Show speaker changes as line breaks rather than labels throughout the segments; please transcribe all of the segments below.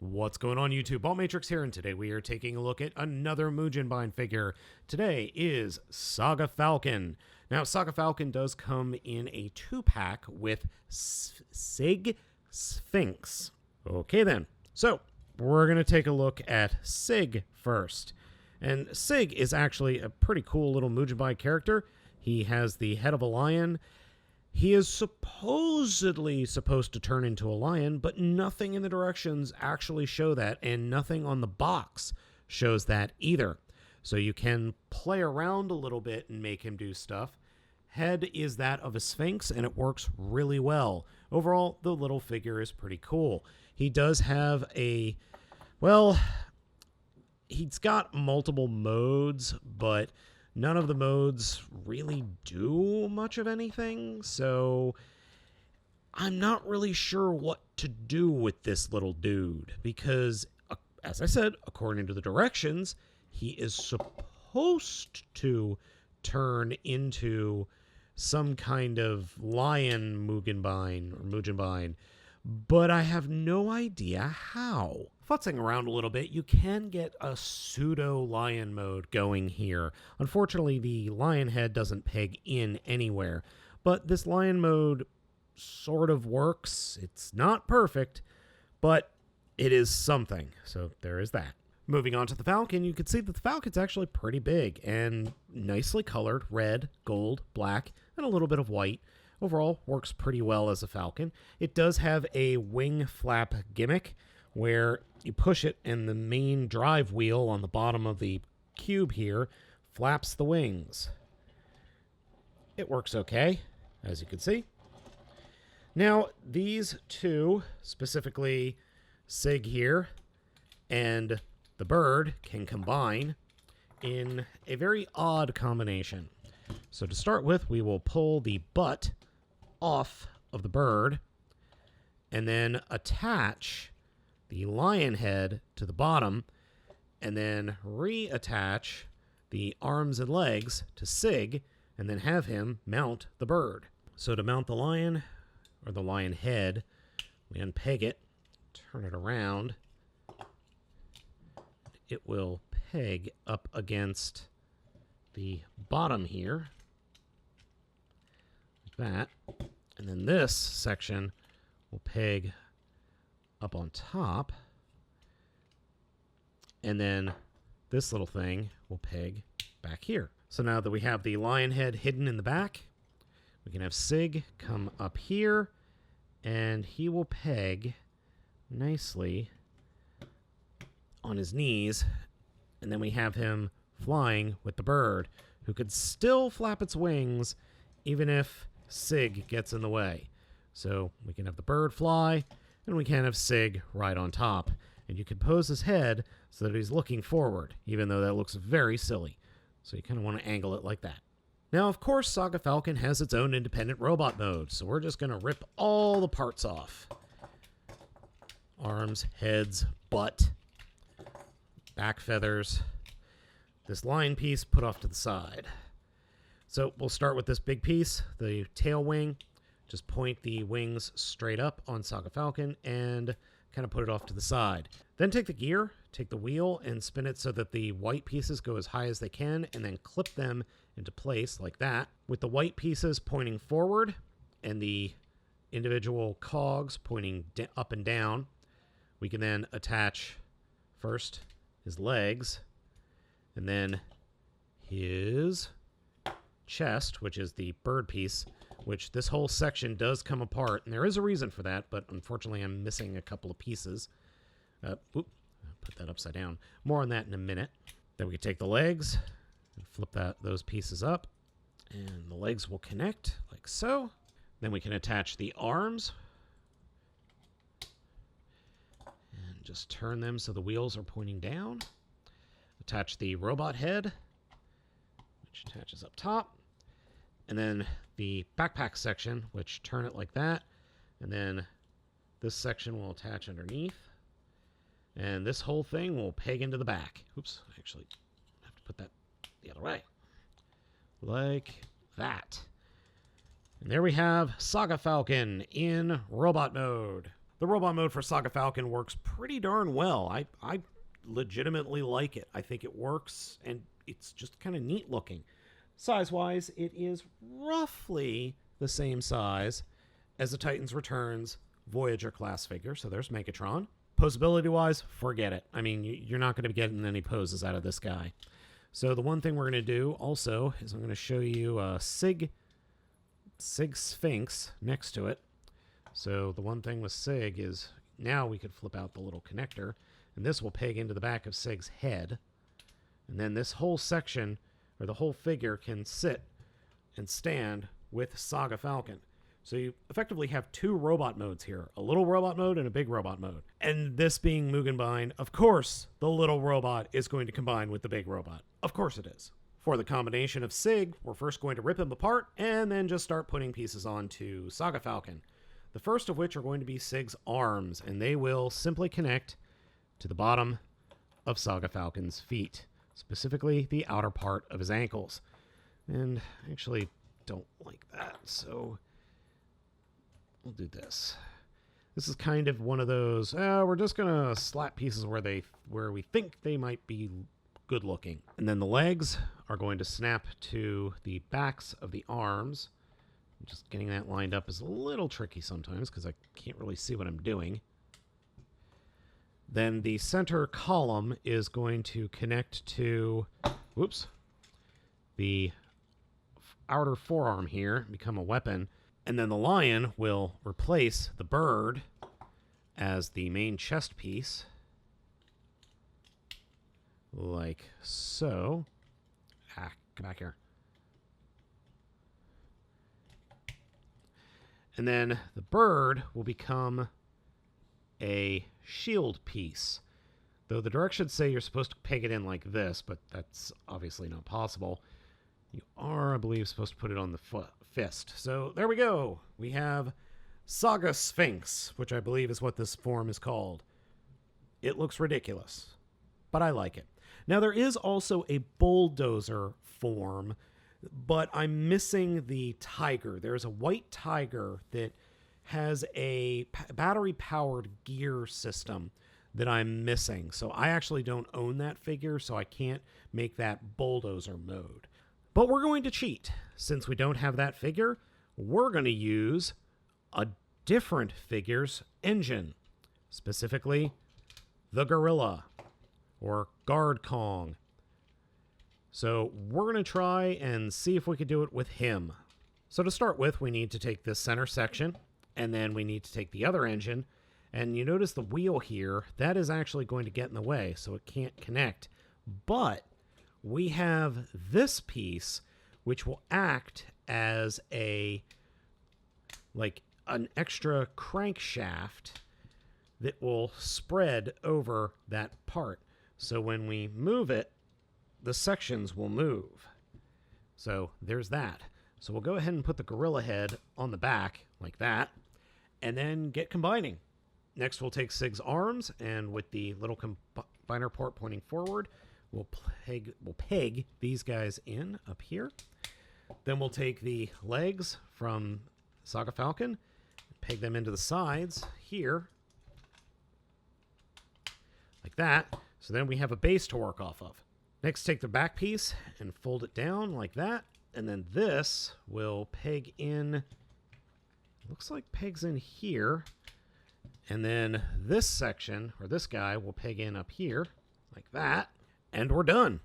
What's going on YouTube? Baltmatrix here, and today we are taking a look at another Mugenbine figure. Today is Saga Falcon. Now, Saga Falcon does come in a 2-pack with Sig Sphinx. Okay then, so we're going to take a look at Sig first. And Sig is actually a pretty cool little Mugenbine character. He has the head of a lion. He is supposedly supposed to turn into a lion, but nothing in the directions actually show that, and nothing on the box shows that either. So you can play around a little bit and make him do stuff. Head is that of a sphinx, and it works really well. Overall, the little figure is pretty cool. He does have a, well, he's got multiple modes, but none of the modes really do much of anything, so I'm not really sure what to do with this little dude, because, as I said, according to the directions, he is supposed to turn into some kind of lion Mugenbine, but I have no idea how. Futzing around a little bit, you can get a pseudo-lion mode going here. Unfortunately, the lion head doesn't peg in anywhere, but this lion mode sort of works. It's not perfect, but it is something, so there is that. Moving on to the Falcon, you can see that the Falcon's actually pretty big and nicely colored, red, gold, black, and a little bit of white. Overall, works pretty well as a Falcon. It does have a wing flap gimmick, where you push it and the main drive wheel on the bottom of the cube here flaps the wings. It works okay, as you can see. Now, these two, specifically Sig here and the bird, can combine in a very odd combination. So to start with, we will pull the butt off of the bird and then attach the lion head to the bottom, and then reattach the arms and legs to Sig, and then have him mount the bird. So to mount the lion, or the lion head, we unpeg it, turn it around. It will peg up against the bottom here, like that. And then this section will peg up on top, and then this little thing will peg back here. So now that we have the lion head hidden in the back, we can have Sig come up here, and he will peg nicely on his knees, and then we have him flying with the bird, who could still flap its wings even if Sig gets in the way. So we can have the bird fly, and we can have Sig right on top. And you can pose his head so that he's looking forward, even though that looks very silly. So you kind of want to angle it like that. Now, of course, Saga Falcon has its own independent robot mode, so we're just going to rip all the parts off. Arms, heads, butt, back feathers. This line piece put off to the side. So we'll start with this big piece, the tail wing. Just point the wings straight up on Saga Falcon and kind of put it off to the side. Then take the gear, take the wheel, and spin it so that the white pieces go as high as they can, and then clip them into place like that. With the white pieces pointing forward and the individual cogs pointing up and down, we can then attach first his legs, and then his chest, which is the bird piece, which this whole section does come apart, and there is a reason for that, but unfortunately I'm missing a couple of pieces. Put that upside down. More on that in a minute. Then we can take the legs and flip those pieces up, and the legs will connect like so. Then we can attach the arms and just turn them so the wheels are pointing down. Attach the robot head, which attaches up top. And then the backpack section, which turn it like that. And then this section will attach underneath. And this whole thing will peg into the back. Oops, I actually have to put that the other way. Like that. And there we have Saga Falcon in robot mode. The robot mode for Saga Falcon works pretty darn well. I legitimately like it. I think it works, and it's just kind of neat looking. Size-wise, it is roughly the same size as the Titan's Returns Voyager class figure. So there's Megatron. Posability-wise, forget it. I mean, you're not going to be getting any poses out of this guy. So the one thing we're going to do also is I'm going to show you a Sig Sphinx next to it. So the one thing with Sig is now we could flip out the little connector, and this will peg into the back of Sig's head. And then this whole section, or the whole figure, can sit and stand with Saga Falcon. So you effectively have two robot modes here, a little robot mode and a big robot mode. And this being Mugenbine, of course the little robot is going to combine with the big robot. Of course it is. For the combination of Sig, we're first going to rip him apart and then just start putting pieces onto Saga Falcon. The first of which are going to be Sig's arms, and they will simply connect to the bottom of Saga Falcon's feet, specifically the outer part of his ankles. And I actually don't like that, so we'll do this. This is kind of one of those, we're just going to slap pieces where we think they might be good looking. And then the legs are going to snap to the backs of the arms. Just getting that lined up is a little tricky sometimes because I can't really see what I'm doing. Then the center column is going to connect to, the outer forearm here, become a weapon. And then the lion will replace the bird as the main chest piece. Like so. Come back here. And then the bird will become a shield piece. Though the directions say you're supposed to peg it in like this, but that's obviously not possible. You are, I believe, supposed to put it on the fist. So there we go. We have Saga Sphinx, which I believe is what this form is called. It looks ridiculous, but I like it. Now there is also a bulldozer form, but I'm missing the tiger. There's a white tiger that has a battery-powered gear system that I'm missing. So I actually don't own that figure, so I can't make that bulldozer mode. But we're going to cheat. Since we don't have that figure, we're going to use a different figure's engine. Specifically, the Gorilla, or Guard Kong. So we're going to try and see if we can do it with him. So to start with, we need to take this center section, and then we need to take the other engine. And you notice the wheel here, that is actually going to get in the way, so it can't connect. But we have this piece, which will act as an extra crankshaft that will spread over that part. So when we move it, the sections will move. So there's that. So we'll go ahead and put the gorilla head on the back like that, and then get combining. Next we'll take Sig's arms, and with the little combiner port pointing forward, we'll peg these guys in up here. Then we'll take the legs from Saga Falcon, peg them into the sides here, like that. So then we have a base to work off of. Next, take the back piece and fold it down like that. And then this will peg in, looks like pegs in here. And then this section, or this guy, will peg in up here like that. And we're done.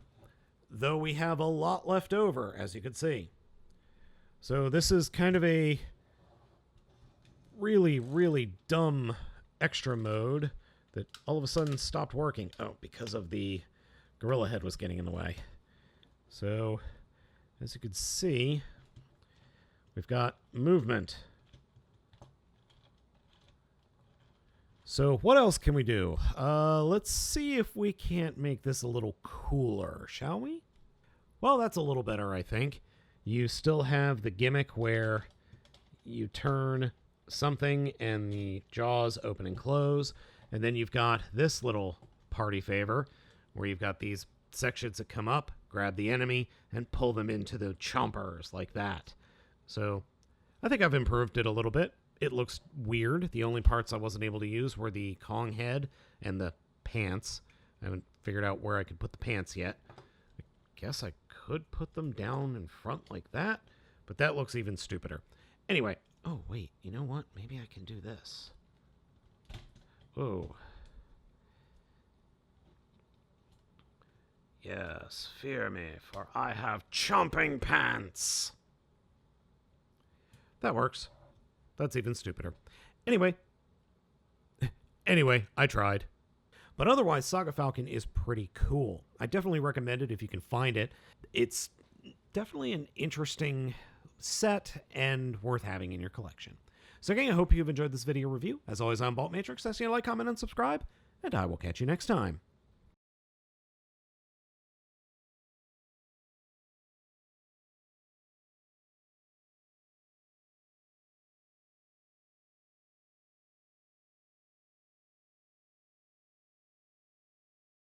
Though we have a lot left over, as you can see. So this is kind of a really, really dumb extra mode that all of a sudden stopped working. Oh, because of the gorilla head was getting in the way. So, as you can see, we've got movement. So what else can we do? Let's see if we can't make this a little cooler, shall we? Well, that's a little better, I think. You still have the gimmick where you turn something and the jaws open and close. And then you've got this little party favor where you've got these sections that come up, grab the enemy, and pull them into the chompers like that. So I think I've improved it a little bit. It looks weird. The only parts I wasn't able to use were the Kong head and the pants. I haven't figured out where I could put the pants yet. I guess I could put them down in front like that, but that looks even stupider. Anyway, oh wait, you know what? Maybe I can do this. Oh. Yes, fear me, for I have chomping pants. That works. That's even stupider. Anyway, I tried. But otherwise, Saga Falcon is pretty cool. I definitely recommend it if you can find it. It's definitely an interesting set and worth having in your collection. So again, I hope you've enjoyed this video review. As always, I'm Baltmatrix. I see you like, comment, and subscribe, and I will catch you next time.